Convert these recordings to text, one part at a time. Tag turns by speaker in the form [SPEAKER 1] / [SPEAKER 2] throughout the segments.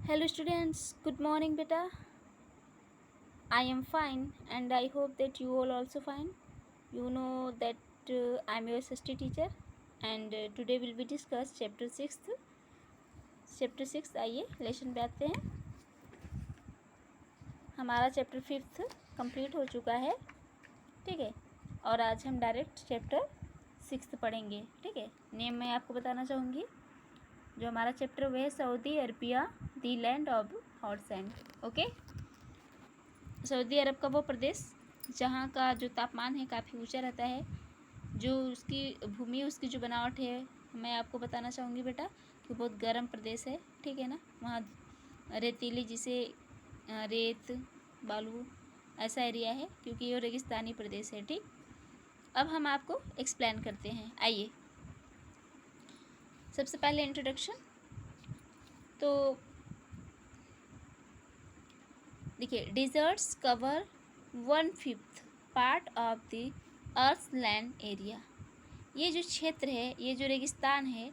[SPEAKER 1] Hello students, good morning beta. I am fine and I hope that you all also fine. You know that I am your SST teacher and today will be discuss chapter 6th. Chapter 6 आइए lesson पे आते हैं। हमारा chapter 5th complete हो चुका है, ठीक है। और आज हम डायरेक्ट चैप्टर 6 पढ़ेंगे, ठीक है। नेम मैं आपको बताना चाहूँगी। जो हमारा चैप्टर वह है Saudi Arabia the land of hot sand. Okay, Saudi Arab का वो प्रदेश जहाँ का जो तापमान है काफ़ी ऊंचा रहता है, जो उसकी भूमि उसकी जो बनावट है मैं आपको बताना चाहूँगी बेटा कि बहुत गर्म प्रदेश है, ठीक है ना। वहाँ रेतीली जिसे रेत बालू ऐसा एरिया है क्योंकि ये रेगिस्तानी प्रदेश है, ठीक। अब हम आपको एक्सप्लेन करते हैं। आइए, सबसे पहले इंट्रोडक्शन। तो देखिए, deserts cover 1/5 part of the earth land area. ये जो क्षेत्र है, ये जो रेगिस्तान है,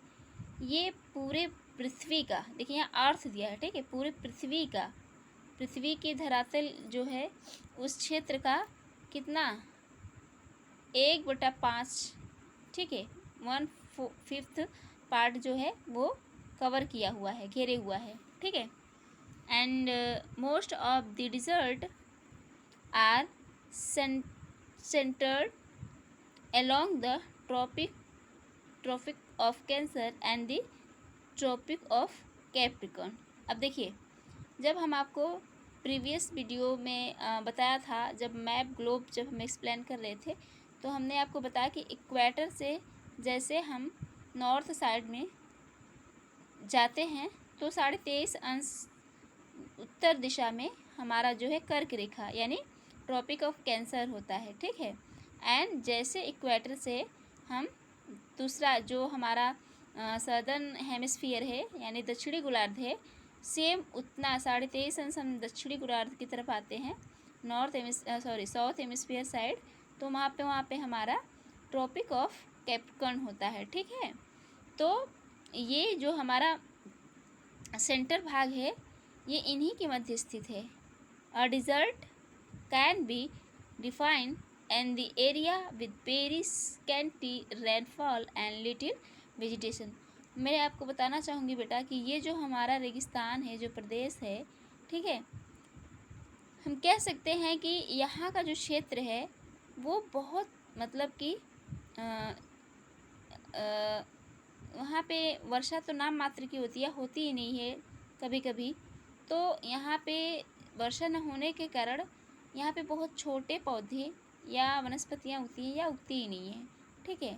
[SPEAKER 1] ये पूरे पृथ्वी का, देखिए यहाँ अर्थ दिया है, ठीक है, पूरे पृथ्वी की धरातल जो है उस क्षेत्र का कितना 1/5, ठीक है, 1/5 पार्ट जो है वो कवर किया हुआ है, घेरे हुआ है, ठीक है। And most of the desert are centered along the Tropic of Cancer and the Tropic of Capricorn. अब देखिए, जब हम आपको प्रीवियस वीडियो में बताया था, जब मैप ग्लोब जब हम एक्सप्लेन कर रहे थे, तो हमने आपको बताया कि इक्वेटर से जैसे हम नॉर्थ साइड में जाते हैं तो 23.5 उत्तर दिशा में हमारा जो है कर्क रेखा यानी ट्रॉपिक ऑफ कैंसर होता है, ठीक है। एंड जैसे इक्वेटर से हम दूसरा जो हमारा सदर्न हेमिस्फीयर है यानी दक्षिणी गोलार्ध है, सेम उतना 23.5 अंश हम दक्षिणी गोलार्ध की तरफ आते हैं, साउथ हेमिस्फीयर साइड, तो वहाँ पे हमारा ट्रॉपिक ऑफ कैप्रिकॉर्न होता है, ठीक है। तो ये जो हमारा सेंटर भाग है ये इन्हीं के मध्य स्थित है। A desert can be defined and the area with very scanty rainfall and little vegetation. मैं आपको बताना चाहूँगी बेटा कि ये जो हमारा रेगिस्तान है, जो प्रदेश है, ठीक है, हम कह सकते हैं कि यहाँ का जो क्षेत्र है वो बहुत मतलब कि वहाँ पे वर्षा तो नाम मात्र की होती है, होती ही नहीं है कभी कभी। तो यहाँ पे वर्षा न होने के कारण यहाँ पे बहुत छोटे पौधे या वनस्पतियाँ उगती हैं या उगती ही नहीं हैं, ठीक है।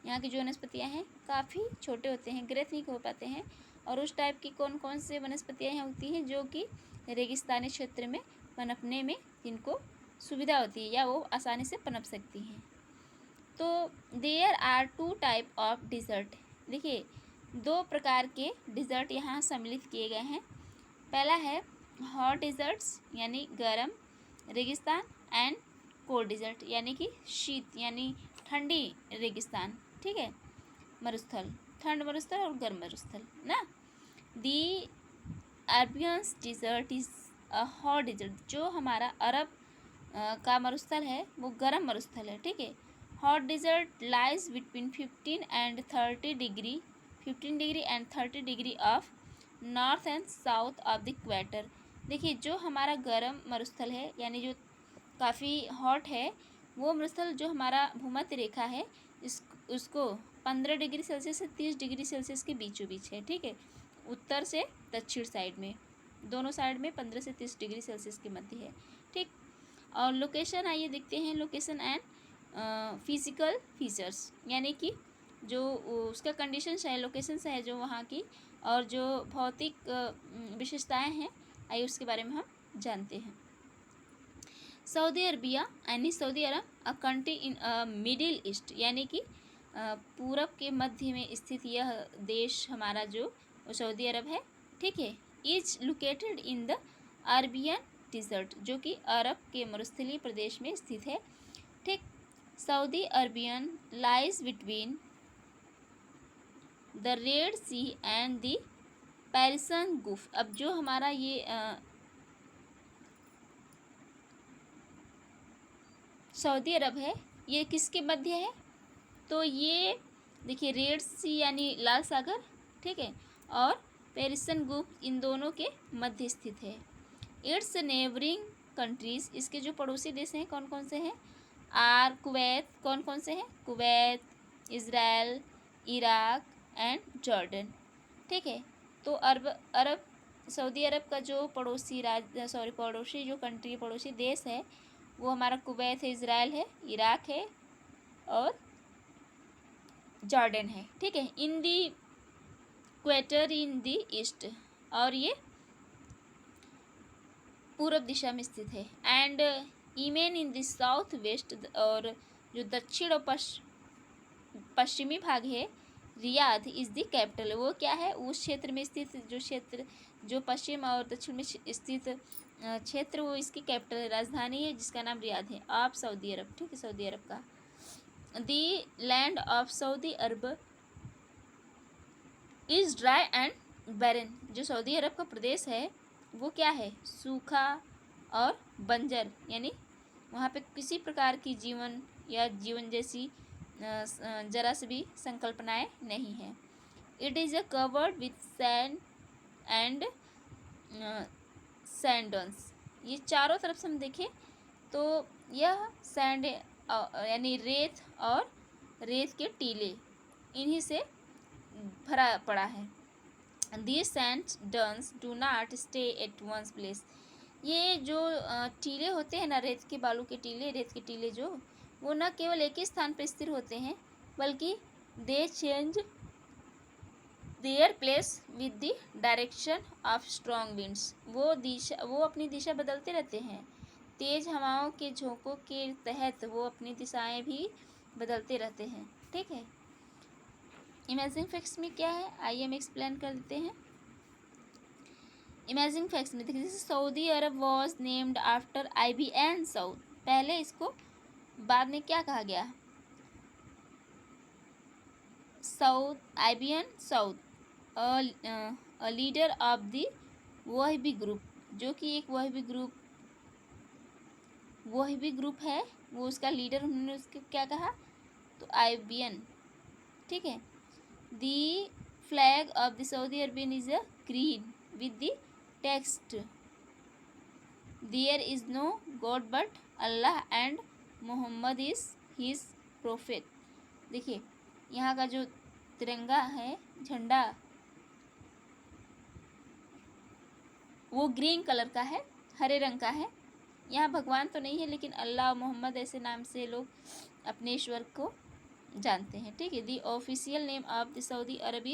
[SPEAKER 1] यहाँ की जो वनस्पतियाँ हैं काफ़ी छोटे होते हैं, ग्रेथ नहीं हो पाते हैं। और उस टाइप की कौन कौन से वनस्पतियाँ यहाँ उगती हैं जो कि रेगिस्तानी क्षेत्र में पनपने में जिनको सुविधा होती है या वो आसानी से पनप सकती हैं। तो there are 2 type of desert. देखिए, 2 प्रकार के डिज़र्ट यहाँ सम्मिलित किए गए हैं। पहला है हॉट डिज़र्ट्स यानी गर्म रेगिस्तान एंड कोल्ड डिज़र्ट यानी कि शीत यानी ठंडी रेगिस्तान, ठीक है, मरुस्थल, ठंड मरुस्थल और गर्म मरुस्थल ना। The Arabians desert is a hot desert. जो हमारा अरब का मरुस्थल है वो गर्म मरुस्थल है, ठीक है। Hot desert lies between 15 degree and 30 degree of north and south of the equator. देखिए, जो हमारा गर्म मरुस्थल है यानी जो काफ़ी हॉट है, वो मरुस्थल जो हमारा भूमध्य रेखा है उसको 15 डिग्री सेल्सियस से 30 डिग्री सेल्सियस के बीचों बीच है, ठीक है, उत्तर से दक्षिण साइड में, दोनों साइड में 15 से 30 डिग्री सेल्सियस के मध्य है, ठीक। और लोकेशन आइए देखते हैं, लोकेशन एंड फिजिकल फीचर्स यानी कि जो उसका कंडीशंस है, लोकेशंस है जो वहाँ की, और जो भौतिक विशेषताएं हैं, आइए उसके बारे में हम जानते हैं। सऊदी अरबिया यानी Saudi Arab a country in middle east यानी कि पूरब के मध्य में स्थित यह देश हमारा जो सऊदी अरब है, ठीक है, is located in the Arabian desert जो कि अरब के मरुस्थलीय प्रदेश में स्थित है, ठीक। Saudi Arabian lies between the Red Sea and the Persian gulf. अब जो हमारा ये सऊदी अरब है, ये किसके मध्य है? तो ये देखिए रेड सी यानी लाल सागर, ठीक है, और पेरिसन गुफ इन दोनों के मध्य स्थित है। इट्स नेबरिंग कंट्रीज, इसके जो पड़ोसी देश हैं कौन कौन से हैं? आर कुवैत, कौन कौन से हैं? Kuwait, Israel, Iraq and Jordan, ठीक है। तो अरब सऊदी अरब का जो पड़ोसी जो कंट्री, पड़ोसी देश है वो हमारा कुवैत है, इज़राइल है, इराक है और जॉर्डन है, ठीक है। इन दी इक्वेटर इन दी ईस्ट, और ये पूरब दिशा में स्थित है। And Yemen in the south west, और जो दक्षिण और पश्चिमी भाग है, रियाद इज़ द कैपिटल, वो क्या है? उस क्षेत्र में स्थित जो पश्चिम और दक्षिण में स्थित क्षेत्र, वो इसकी कैपिटल राजधानी है जिसका नाम रियाद है। आप सऊदी अरब, ठीक है, सऊदी अरब का the land of Saudi Arab is dry and barren, जो सऊदी अरब का प्रदेश है वो क्या है? सूखा और बंजर, यानी वहाँ पे किसी प्रकार की जीवन या जीवन जैसी जरा से भी संकल्पनाएं नहीं है। It is a covered with sand and sand dunes, ये चारों तरफ से हम देखें तो यह सैंड यानी रेत और रेत के टीले इन्हीं से भरा पड़ा है। These sand dunes do not stay at one place, ये जो टीले होते हैं ना, रेत के बालू के टीले, रेत के टीले जो, वो न केवल एक ही स्थान पर स्थिर होते हैं बल्कि दे change their place with the direction of strong winds, वो अपनी दिशा बदलते रहते हैं। तेज हवाओं के झोंकों के तहत वो अपनी दिशाएं भी बदलते रहते हैं, ठीक है। इमेजिंग फैक्ट्स में क्या है, आइए हम एक्सप्लेन कर देते हैं। इमेजिंग फैक्ट्स में देखिए, जैसे Saudi Arab was named after IBN Saud, पहले इसको बाद में क्या कहा गया? Saud, IBN Saud, a leader of the Wahhabi group, जो कि एक वहबी ग्रुप है, वो उसका लीडर, उन्होंने उसको क्या कहा? तो IBN, ठीक है। The flag of the Saudi Arabian is a green with the text there is no god but Allah and Mohammed is his prophet. देखिए यहाँ का जो तिरंगा है, झंडा, वो ग्रीन कलर का है, हरे रंग का है। यहाँ भगवान तो नहीं है लेकिन अल्लाह और मोहम्मद ऐसे नाम से लोग अपने ईश्वर को जानते हैं, ठीक है। The official name of the Saudi Arab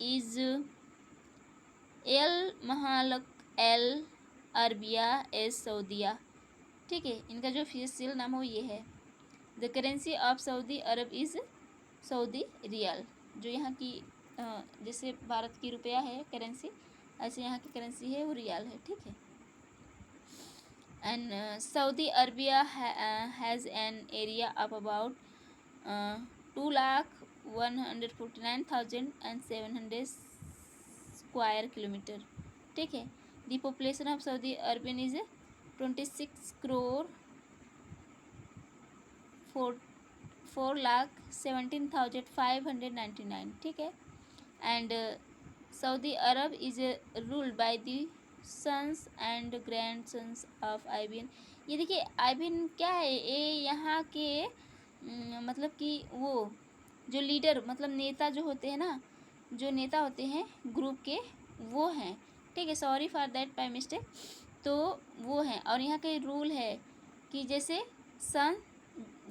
[SPEAKER 1] is al Mamlaka al Arabiya as Saudiya, ठीक है। इनका जो ऑफिशियल नाम हो ये है। The currency of Saudi Arab is Saudi riyal, जो यहाँ की जैसे भारत की रुपया है करेंसी, ऐसे यहाँ की करेंसी है वो रियाल है, ठीक है। And Saudi Arabia has an area of about 2,149,700 square kilometre, ठीक है। The population of Saudi Arabian is 26,4,17,599, ठीक है। And Saudi Arab is ruled by the sons and grand sons of IBN। ये देखिए IBN क्या है, ये यहाँ के मतलब कि वो जो लीडर, मतलब नेता जो होते हैं ना, जो नेता होते हैं ग्रुप के, वो हैं, ठीक है। Sorry for that by mistake, तो वो हैं। और यहाँ के रूल है कि जैसे सन,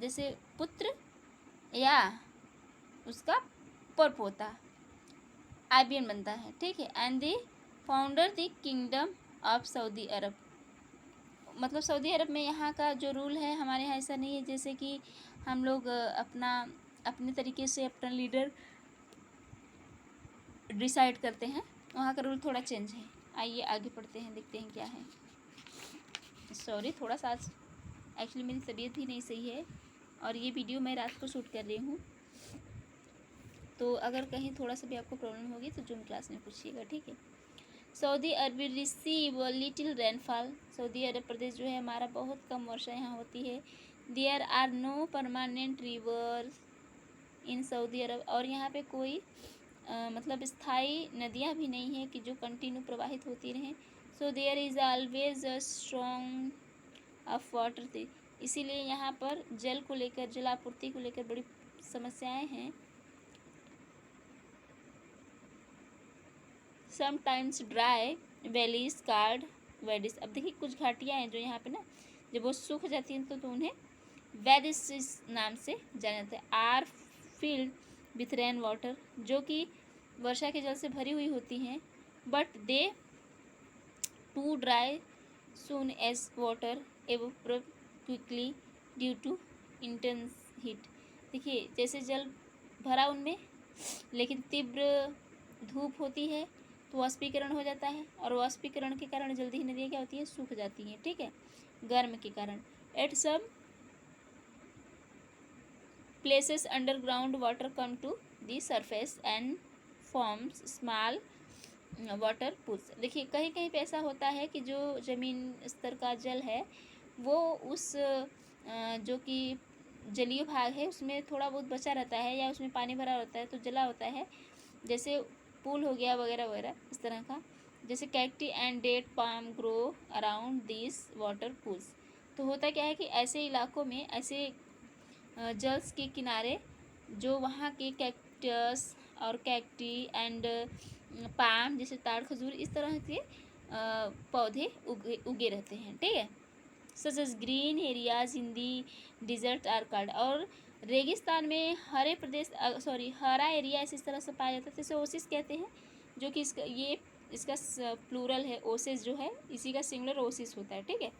[SPEAKER 1] जैसे पुत्र या उसका परपोता IBN बनता है, ठीक है। And the founder the kingdom of Saudi Arab, मतलब सऊदी अरब में यहाँ का जो रूल है, हमारे यहाँ ऐसा नहीं है जैसे कि हम लोग अपने तरीके से अपना लीडर डिसाइड करते हैं, वहाँ का रूल थोड़ा चेंज है। आइए आगे पढ़ते हैं, देखते हैं क्या है। सॉरी, थोड़ा सा एक्चुअली मेरी तबीयत भी नहीं सही है और ये वीडियो मैं रात को शूट कर रही हूँ, तो अगर कहीं थोड़ा सा भी आपको प्रॉब्लम होगी तो जूम क्लास में पूछिएगा, ठीक है। Saudi Arab receive little rainfall. Saudi Arab प्रदेश जो है हमारा बहुत कम वर्षा यहाँ होती है। There are no permanent rivers in Saudi Arab, और यहाँ पे कोई मतलब स्थायी नदियाँ भी नहीं है कि जो कंटिन्यू प्रवाहित होती रहें। So there is always a strong of water, इसीलिए यहाँ पर जल को लेकर, जलापूर्ति को लेकर बड़ी समस्याएं हैं। Sometimes dry valleys called wadis. अब देखिए कुछ घाटियाँ हैं जो यहाँ पे ना जब वो सूख जाती हैं तो उन्हें वैदिस नाम से जाना जाता है। Are filled with rain water, जो कि वर्षा के जल से भरी हुई होती हैं, but they too dry soon as water evaporate quickly due to intense heat. देखिए जैसे जल भरा उनमें, लेकिन तीव्र धूप होती है तो वाष्पीकरण हो जाता है, और वाष्पीकरण के कारण जल्दी ही नदियाँ क्या होती है, सूख जाती हैं, ठीक है, गर्म के कारण। At some places underground water come to the surface and forms small water pools। देखिए कहीं कहीं पे ऐसा होता है कि जो ज़मीन स्तर का जल है वो उस जो कि जलीय भाग है उसमें थोड़ा बहुत बचा रहता है, या उसमें पानी भरा होता है तो जला होता है, जैसे पुल हो गया वगैरह वगैरह इस तरह का। जैसे cacti and date palm grow around this water pools. तो होता क्या है कि ऐसे इलाकों में, ऐसे जल्स के किनारे जो वहाँ के कैक्टस और कैक्टी एंड पाम जैसे ताड़ खजूर इस तरह के पौधे उगे रहते हैं, ठीक है। Such as green areas in the desert are called. और रेगिस्तान में हरे प्रदेश हरा एरिया इस तरह से पाया जाता है, जैसे ओसिस कहते हैं, जो कि इसका प्लूरल है, ओसिस जो है इसी का सिंगुलर ओसिस होता है, ठीक है।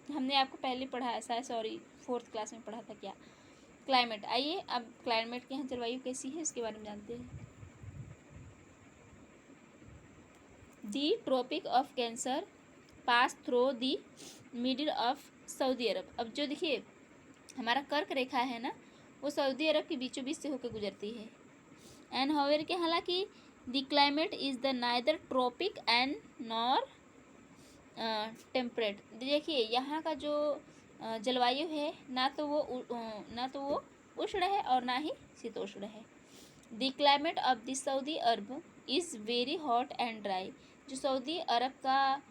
[SPEAKER 1] हमने आपको पहले पढ़ा ऐसा, सॉरी 4th क्लास में पढ़ा था क्या। क्लाइमेट, आइए अब क्लाइमेट के यहाँ जलवायु कैसी है इसके बारे में जानते हैं। The Tropic of Cancer pass through the middle of Saudi Arab. अब जो देखिए हमारा कर्क रेखा है ना, वो सऊदी अरब के बीचों बीच से होकर गुजरती है। एंड हाउएवर के हालांकि the climate is the neither tropic and nor temperate. देखिए यहाँ का जो जलवायु है ना तो वो उष्ण है और ना ही शीतोष्ण है। The climate of the Saudi Arab is very hot and dry. जो सऊदी अरब का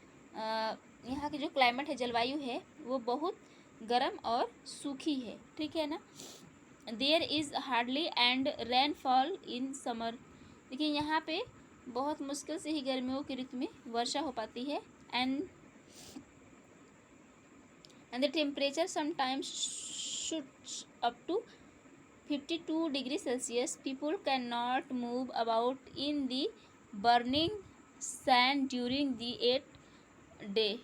[SPEAKER 1] यहाँ की जो क्लाइमेट है, जलवायु है, वो बहुत गर्म और सूखी है, ठीक है ना। There is hardly and rainfall in summer. देखिए यहाँ पे बहुत मुश्किल से ही गर्मियों की ऋतु में वर्षा हो पाती है। And the temperature sometimes shoots up to 52 degrees Celsius. People cannot move about in the burning sand during the 8 day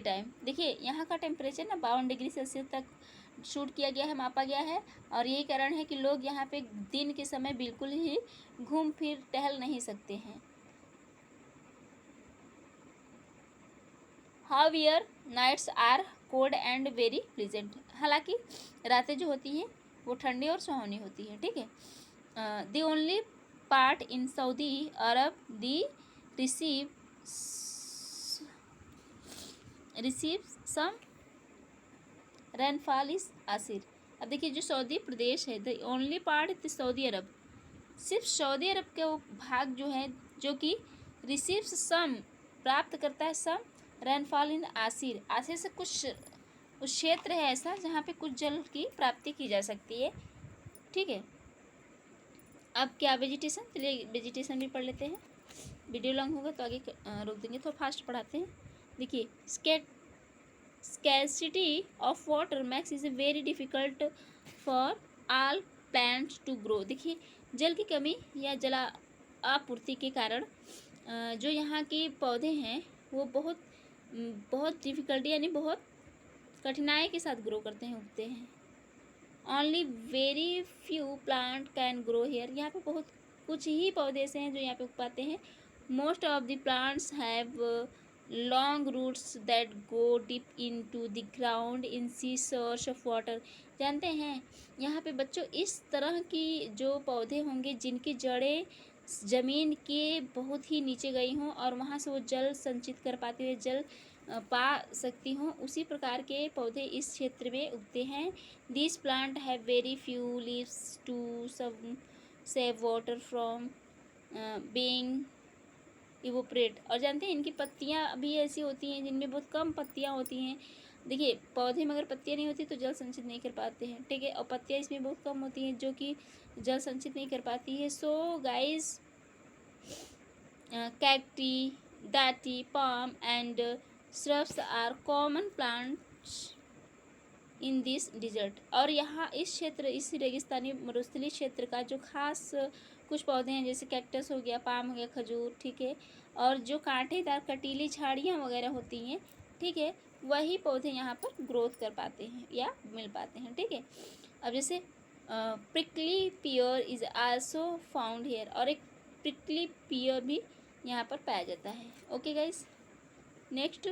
[SPEAKER 1] time. देखिए यहाँ का टेम्परेचर ना 52 डिग्री सेल्सियस तक शूट किया गया है, मापा गया है, और यही कारण है कि लोग यहाँ पे दिन के समय बिल्कुल ही घूम फिर टहल नहीं सकते हैं। However nights are cold and very pleasant. हालांकि रातें जो होती हैं वो ठंडी और सुहावनी होती हैं, ठीक है। The only part in Saudi Arab the receive some rainfall is Asir. अब देखिए जो सऊदी प्रदेश है, the only part in Saudi Arab, सिर्फ सऊदी अरब के वो भाग जो है जो कि रिसीव्स सम प्राप्त करता है सम रेनफॉल इन आसिर। आसिर से कुछ क्षेत्र है ऐसा जहाँ पे कुछ जल की प्राप्ति की जा सकती है, ठीक है। अब क्या वेजिटेशन, चलिए वेजिटेशन भी पढ़ लेते हैं, वीडियो लॉन्ग होगा तो आगे रोक देंगे, तो फास्ट पढ़ाते हैं। देखिए scarcity of water makes is very difficult for all plants to grow. देखिए जल की कमी या जला आपूर्ति के कारण जो यहाँ के पौधे हैं वो बहुत डिफ़िकल्टी यानी बहुत कठिनाई के साथ ग्रो करते हैं, उगते हैं। Only very few plant can grow here. यहाँ पे बहुत कुछ ही पौधे ऐसे हैं जो यहाँ पे उग पाते हैं। Most of the plants have long roots that go deep into the ground in see search of water. जानते हैं यहाँ पे बच्चों इस तरह की जो पौधे होंगे जिनकी जड़ें ज़मीन के बहुत ही नीचे गई हों और वहाँ से वो जल संचित कर पाते हुए जल पा सकती हों, उसी प्रकार के पौधे इस क्षेत्र में उगते हैं। This plant have very few leaves to save water from being evaporate. और जानते हैं इनकी पत्तियां भी ऐसी होती हैं जिनमें बहुत कम पत्तियां होती हैं। देखिए पौधे में अगर पत्तियां नहीं होती तो जल संचित नहीं कर पाते हैं, ठीक है, और पत्तियां इसमें बहुत कम होती हैं जो कि जल संचित नहीं कर पाती है। So guys cacti, dati, palm and shrubs are common plants in this desert. और यहाँ इस क्षेत्र, इस रेगिस्तानी मरुस्थलीय क्षेत्र का जो खास कुछ पौधे हैं जैसे कैक्टस हो गया, पाम हो गया, खजूर, ठीक है, और जो कांटेदार कटीली झाड़ियाँ वगैरह होती हैं, ठीक है, वही पौधे यहाँ पर ग्रोथ कर पाते हैं या मिल पाते हैं, ठीक है। अब जैसे prickly peer is also found here, और एक प्रिकली पियर भी यहाँ पर पाया जाता है। ओके गाइस, नेक्स्ट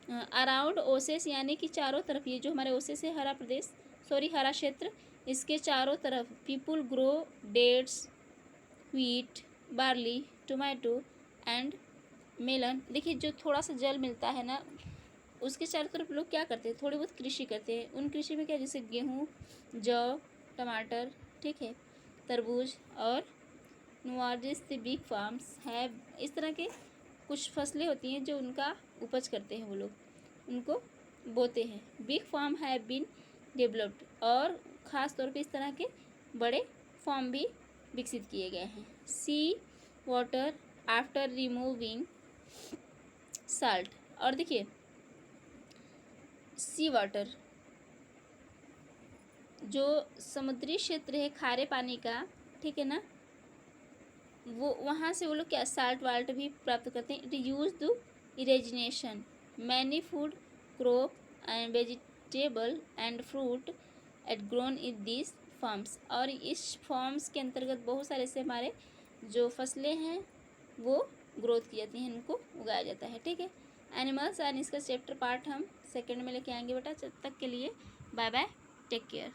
[SPEAKER 1] अराउंड ओसेस यानी कि चारों तरफ, ये जो हमारे ओसेस है हरा प्रदेश, सॉरी हरा क्षेत्र, इसके चारों तरफ people grow dates, wheat, barley, tomato and melon. देखिए जो थोड़ा सा जल मिलता है ना उसके चारों तरफ लोग क्या करते हैं, थोड़ी बहुत कृषि करते हैं। उन कृषि में क्या, जैसे गेहूँ, जौ, टमाटर, ठीक है, तरबूज और नुआर्जिस द बिग फार्म्स है। इस तरह के कुछ फसलें होती हैं जो उनका उपज करते हैं, वो लोग उनको बोते हैं। Big farm have been developed, और ख़ास तौर पे इस तरह के बड़े फार्म भी विकसित किए गए हैं। सी वाटर आफ्टर रिमूविंग साल्ट, और देखिए सी वाटर जो समुद्री क्षेत्र है खारे पानी का, ठीक है ना, वो वहाँ से वो लोग क्या साल्ट वाल्ट भी प्राप्त करते हैं। It use to irrigation many food crop and vegetable and fruit at grown in this farms, और इस फार्म्स के अंतर्गत बहुत सारे से हमारे जो फसलें हैं वो ग्रोथ की जाती हैं, इनको उगाया जाता है, ठीक है। एनिमल्स एंड इसका चैप्टर पार्ट हम सेकंड में लेके आएंगे बेटा। जब तक के लिए बाय बाय, टेक केयर।